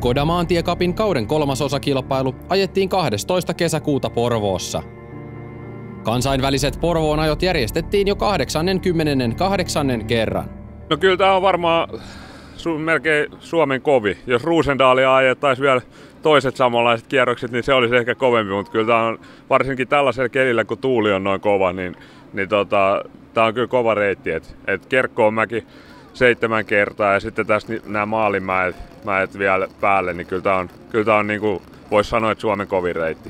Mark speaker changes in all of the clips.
Speaker 1: Koda maantiekapin kauden 3. osakilpailu ajettiin 12. kesäkuuta Porvoossa. Kansainväliset Porvoon ajot järjestettiin jo 88. kerran.
Speaker 2: No kyllä tämä on varmaan melkein Suomen kovin. Jos Roosendalia ajettaisiin vielä toiset samanlaiset kierrokset, niin se olisi ehkä kovempi, mutta kyllä tämä on varsinkin tällaisella kelillä, kun tuuli on noin kova, niin tämä on kyllä kova reitti. Et Kerkkoonmäki 7 kertaa ja sitten tässä nämä maalimäet vielä päälle, niin kyllä tämä on niin kuin voisi sanoa, että Suomen kovin reitti.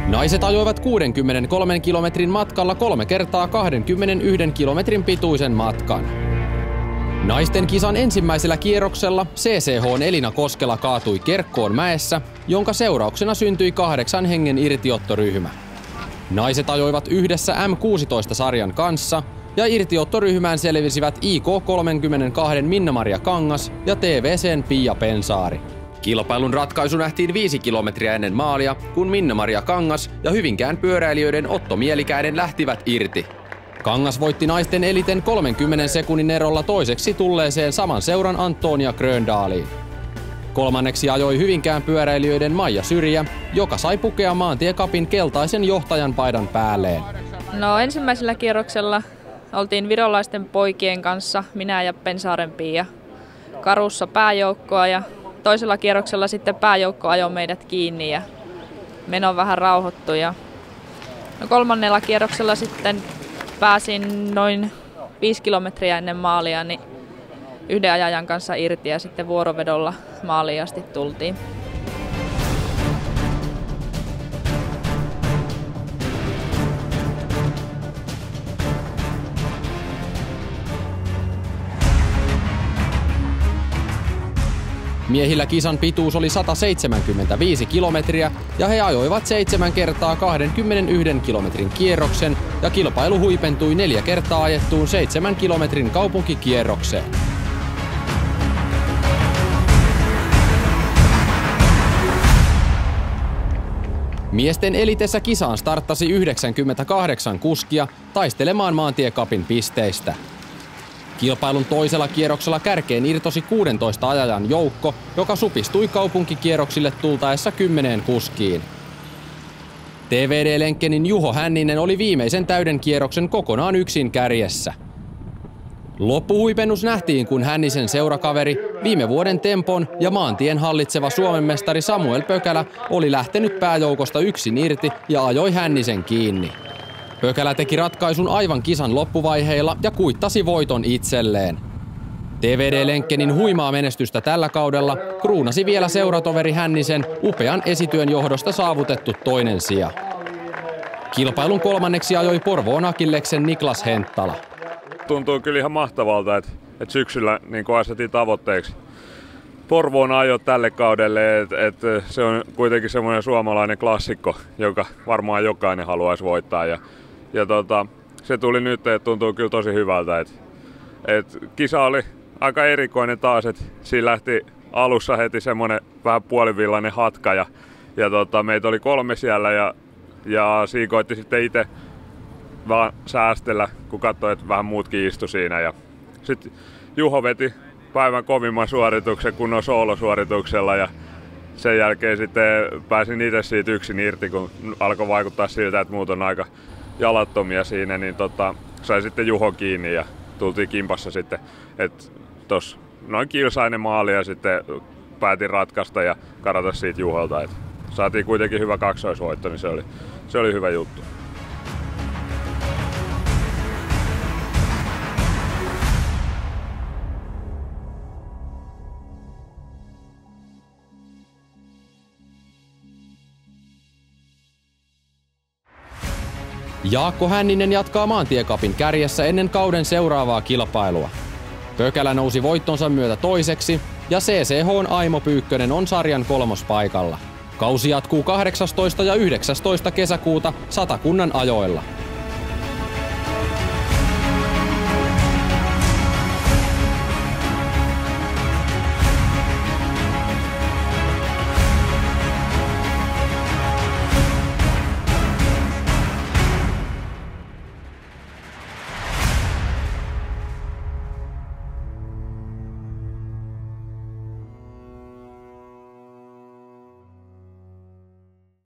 Speaker 1: Naiset ajoivat 63 kilometrin matkalla 3 kertaa 21 kilometrin pituisen matkan. Naisten kisan ensimmäisellä kierroksella CCH:n Elina Koskela kaatui Kerkkoonmäessä, jonka seurauksena syntyi 8 hengen irtiottoryhmä. Naiset ajoivat yhdessä M16-sarjan kanssa ja irtiottoryhmään selvisivät IK32 Minna-Maria Kangas ja TVC:n Pia Pensaari. Kilpailun ratkaisu nähtiin 5 kilometriä ennen maalia, kun Minna-Maria Kangas ja Hyvinkään pyöräilijöiden Otto Mielikäinen lähtivät irti. Kangas voitti naisten eliten 30 sekunnin erolla toiseksi tulleeseen saman seuran Antonia Gröndaaliin. Kolmanneksi ajoi Hyvinkään pyöräilijöiden Maija Syrjä, joka sai pukea maantiekapin keltaisen johtajan paidan päälleen.
Speaker 3: No ensimmäisellä kierroksella oltiin virolaisten poikien kanssa, minä ja Pensaaren Pia, karussa pääjoukkoa ja toisella kierroksella sitten pääjoukko ajoi meidät kiinni ja meno vähän rauhoittui. No kolmannella kierroksella sitten pääsin noin 5 kilometriä ennen maalia niin yhden ajajan kanssa irti ja sitten vuorovedolla maaliin asti tultiin.
Speaker 1: Miehillä kisan pituus oli 175 kilometriä ja he ajoivat 7 kertaa 21 kilometrin kierroksen ja kilpailu huipentui 4 kertaa ajettuun 7 kilometrin kaupunkikierrokseen. Miesten elitessä kisaan starttasi 98 kuskia taistelemaan maantiekapin pisteistä. Kilpailun toisella kierroksella kärkeen irtosi 16 ajajan joukko, joka supistui kaupunkikierroksille tultaessa 10 kuskiin. TVD-Lenkkenin Juho Hänninen oli viimeisen täyden kierroksen kokonaan yksin kärjessä. Loppuhuipennus nähtiin, kun Hännisen seurakaveri, viime vuoden tempon ja maantien hallitseva Suomen mestari Samuel Pökälä oli lähtenyt pääjoukosta yksin irti ja ajoi Hännisen kiinni. Pökälä teki ratkaisun aivan kisan loppuvaiheilla ja kuittasi voiton itselleen. TVD-Lenkkenin huimaa menestystä tällä kaudella kruunasi vielä seuratoveri Hännisen upean esityön johdosta saavutettu toinen sija. Kilpailun kolmanneksi ajoi Porvoon Akilleksen Niklas Henttala.
Speaker 2: Tuntuu kyllä ihan mahtavalta, että syksyllä niin asetin tavoitteeksi Porvoon ajot tälle kaudelle, että se on kuitenkin semmoinen suomalainen klassikko, joka varmaan jokainen haluaisi voittaa. Ja se tuli nyt, että tuntuu kyllä tosi hyvältä. Et kisa oli aika erikoinen taas, että siinä lähti alussa heti semmoinen vähän puolivillainen hatka ja meitä oli 3 siellä ja siinä koitti sitten itse vaan säästellä, kun katsoi, että vähän muutkin istui siinä. Ja sitten Juho veti päivän kovimman suorituksen kunnon soolosuorituksella ja sen jälkeen sitten pääsin itse siitä yksin irti, kun alkoi vaikuttaa siltä, että muut on aika jalattomia siinä, niin sai sitten Juho kiinni ja tultiin kimpassa sitten, että tossa noin kilsainen maali ja sitten päätin ratkaista ja karata siitä Juholta. Et saatiin kuitenkin hyvä kaksoisvoitto, niin se oli hyvä juttu.
Speaker 1: Jaakko Hänninen jatkaa maantiekapin kärjessä ennen kauden seuraavaa kilpailua. Pökälä nousi voittonsa myötä toiseksi ja CCH:n Aimo Pyykkönen on sarjan 3. paikalla. Kausi jatkuu 18. ja 19. kesäkuuta Satakunnan ajoilla.